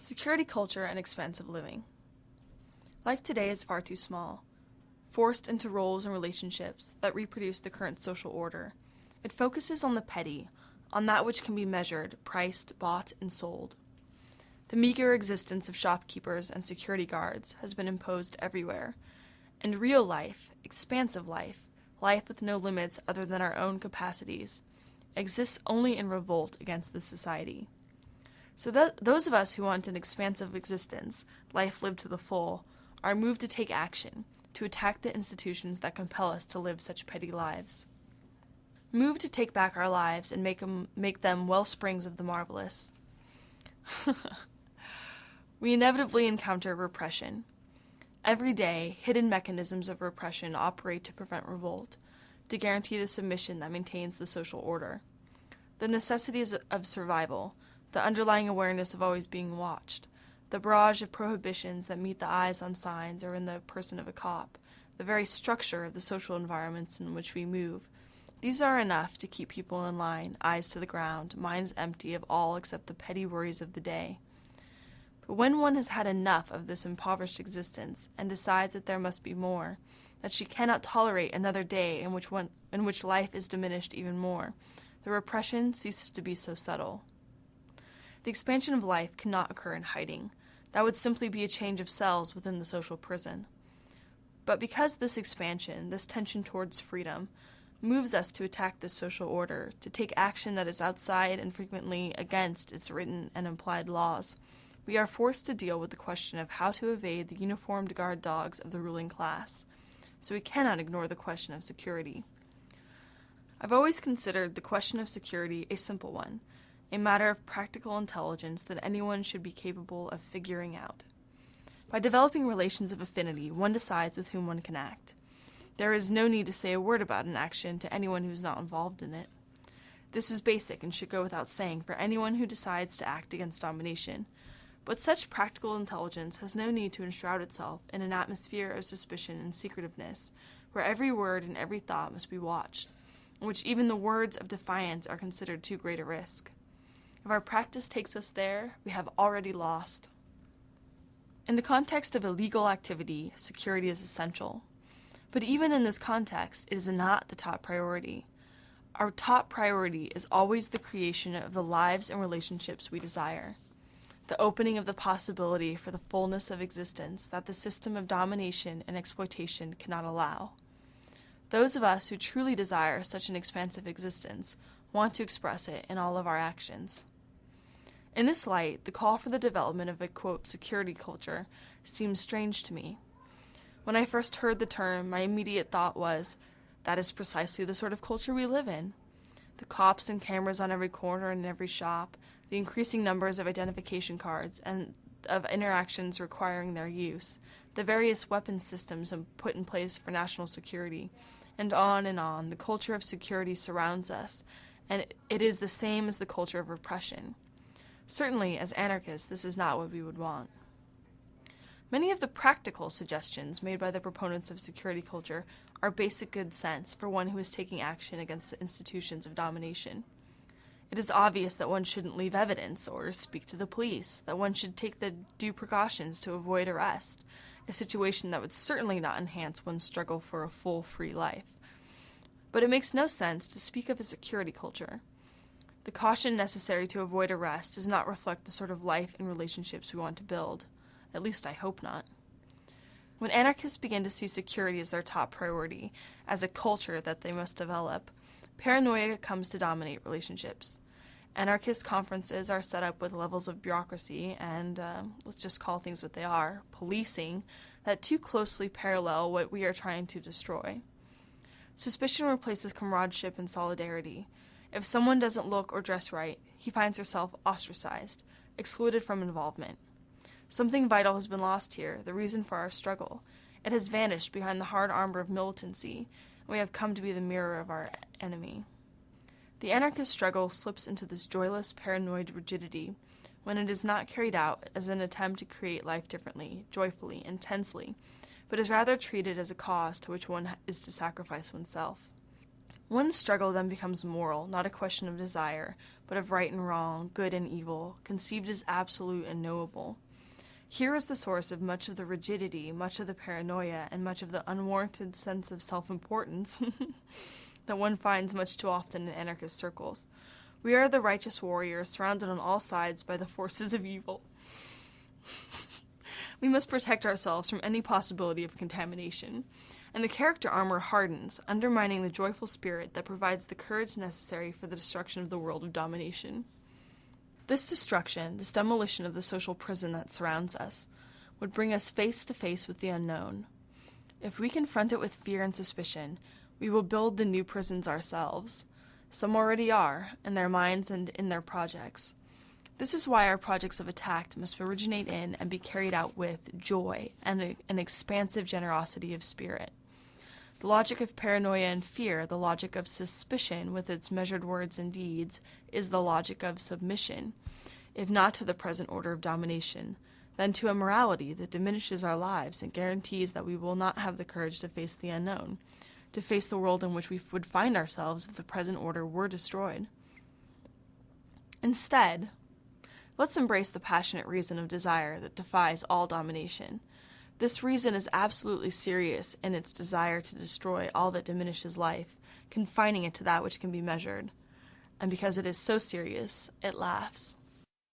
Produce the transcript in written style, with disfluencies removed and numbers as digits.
Security culture and expansive living. Life today is far too small. Forced into roles and relationships that reproduce the current social order, it focuses on the petty, on that which can be measured, priced, bought, and sold. The meager existence of shopkeepers and security guards has been imposed everywhere, and real life, expansive life, life with no limits other than our own capacities, exists only in revolt against this society. So that those of us who want an expansive existence, life lived to the full, are moved to take action, to attack the institutions that compel us to live such petty lives. Moved to take back our lives and make them well springs of the marvelous. We inevitably encounter repression. Every day, hidden mechanisms of repression operate to prevent revolt, to guarantee the submission that maintains the social order. The necessities of survival, the underlying awareness of always being watched, the barrage of prohibitions that meet the eyes on signs or in the person of a cop, the very structure of the social environments in which we move, these are enough to keep people in line, eyes to the ground, minds empty of all except the petty worries of the day. But when one has had enough of this impoverished existence and decides that there must be more, that she cannot tolerate another day in which life is diminished even more, the repression ceases to be so subtle. The expansion of life cannot occur in hiding. That would simply be a change of cells within the social prison. But because this expansion, this tension towards freedom, moves us to attack this social order, to take action that is outside and frequently against its written and implied laws, we are forced to deal with the question of how to evade the uniformed guard dogs of the ruling class. So we cannot ignore the question of security. I've always considered the question of security a simple one, a matter of practical intelligence that anyone should be capable of figuring out. By developing relations of affinity, one decides with whom one can act. There is no need to say a word about an action to anyone who is not involved in it. This is basic and should go without saying for anyone who decides to act against domination. But such practical intelligence has no need to enshroud itself in an atmosphere of suspicion and secretiveness, where every word and every thought must be watched, in which even the words of defiance are considered too great a risk. If our practice takes us there, we have already lost. In the context of illegal activity, security is essential. But even in this context, it is not the top priority. Our top priority is always the creation of the lives and relationships we desire, the opening of the possibility for the fullness of existence that the system of domination and exploitation cannot allow. Those of us who truly desire such an expansive existence want to express it in all of our actions. In this light, the call for the development of a, quote, security culture seems strange to me. When I first heard the term, my immediate thought was, that is precisely the sort of culture we live in. The cops and cameras on every corner and in every shop, the increasing numbers of identification cards and of interactions requiring their use, the various weapons systems put in place for national security, and on, the culture of security surrounds us, and it is the same as the culture of repression. Certainly, as anarchists, this is not what we would want. Many of the practical suggestions made by the proponents of security culture are basic good sense for one who is taking action against the institutions of domination. It is obvious that one shouldn't leave evidence or speak to the police, that one should take the due precautions to avoid arrest, a situation that would certainly not enhance one's struggle for a full, free life. But it makes no sense to speak of a security culture. The caution necessary to avoid arrest does not reflect the sort of life and relationships we want to build. At least I hope not. When anarchists begin to see security as their top priority, as a culture that they must develop, paranoia comes to dominate relationships. Anarchist conferences are set up with levels of bureaucracy and, let's just call things what they are, policing, that too closely parallel what we are trying to destroy. Suspicion replaces comradeship and solidarity. If someone doesn't look or dress right, he finds himself ostracized, excluded from involvement. Something vital has been lost here, the reason for our struggle. It has vanished behind the hard armor of militancy, and we have come to be the mirror of our enemy. The anarchist struggle slips into this joyless, paranoid rigidity when it is not carried out as an attempt to create life differently, joyfully, intensely, but is rather treated as a cause to which one is to sacrifice oneself. One's struggle then becomes moral, not a question of desire, but of right and wrong, good and evil, conceived as absolute and knowable. Here is the source of much of the rigidity, much of the paranoia, and much of the unwarranted sense of self-importance that one finds much too often in anarchist circles. We are the righteous warriors surrounded on all sides by the forces of evil. We must protect ourselves from any possibility of contamination, and the character armor hardens, undermining the joyful spirit that provides the courage necessary for the destruction of the world of domination. This destruction, this demolition of the social prison that surrounds us, would bring us face to face with the unknown. If we confront it with fear and suspicion, we will build the new prisons ourselves. Some already are, in their minds and in their projects. This is why our projects of attack must originate in and be carried out with joy and an expansive generosity of spirit. The logic of paranoia and fear, the logic of suspicion with its measured words and deeds, is the logic of submission, if not to the present order of domination, then to a morality that diminishes our lives and guarantees that we will not have the courage to face the unknown, to face the world in which we would find ourselves if the present order were destroyed. Instead, let's embrace the passionate reason of desire that defies all domination. This reason is absolutely serious in its desire to destroy all that diminishes life, confining it to that which can be measured. And because it is so serious, it laughs.